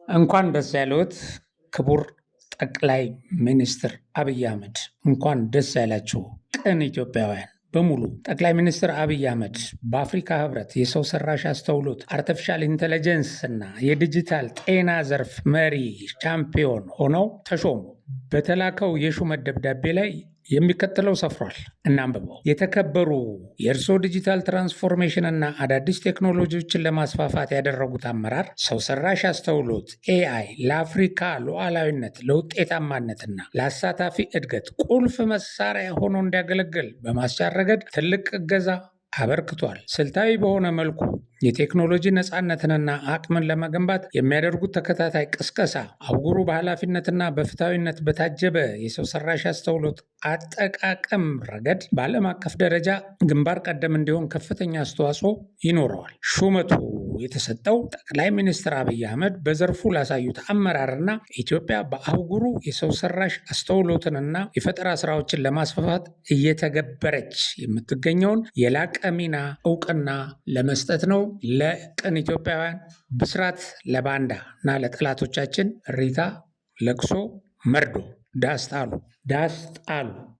እንኳን ደስ ያለዎት ክቡር ጠቅላይ ሚኒስትር አብይ አህመድ። እንኳን ደስ ያላችሁ ቅን ኢትዮጵያውያን በሙሉ። ጠቅላይ ሚኒስትር አብይ አህመድ በአፍሪካ ህብረት የሰው ሰራሽ አስተውሎት አርቲፊሻል ኢንተለጀንስ እና የዲጂታል ጤና ዘርፍ መሪ ቻምፒዮን ሆነው ተሾሙ። በተላከው የሹመት ደብዳቤ ላይ የሚከተለው ሰፍሯል። እናንብበው። የተከበሩ የእርስዎ ዲጂታል ትራንስፎርሜሽን እና አዳዲስ ቴክኖሎጂዎችን ለማስፋፋት ያደረጉት አመራር ሰው ሰራሽ አስተውሎት ኤአይ ለአፍሪካ ሉዓላዊነት፣ ለውጤታማነትና ለአሳታፊ እድገት ቁልፍ መሳሪያ ሆኖ እንዲያገለግል በማስቻል ረገድ ትልቅ እገዛ አበርክቷል። ስልታዊ በሆነ መልኩ የቴክኖሎጂ ነፃነትንና አቅምን ለመገንባት የሚያደርጉት ተከታታይ ቅስቀሳ አህጉሩ በኃላፊነትና በፍትሐዊነት በታጀበ የሰው ሰራሽ አስተውሎት አጠቃቀም ረገድ በዓለም አቀፍ ደረጃ ግንባር ቀደም እንዲሆን ከፍተኛ አስተዋጽኦ ይኖረዋል። ሹመቱ የተሰጠው ጠቅላይ ሚኒስትር አብይ አህመድ በዘርፉ ላሳዩት አመራርና ኢትዮጵያ በአህጉሩ የሰው ሰራሽ አስተውሎትንና የፈጠራ ስራዎችን ለማስፋፋት እየተገበረች የምትገኘውን የላቀ ሚና እውቅና ለመስጠት ነው። ለቅን ኢትዮጵያውያን ብስራት፣ ለባንዳ እና ለጠላቶቻችን እሪታ፣ ለቅሶ፣ መርዶ ዳስ ጣሉ።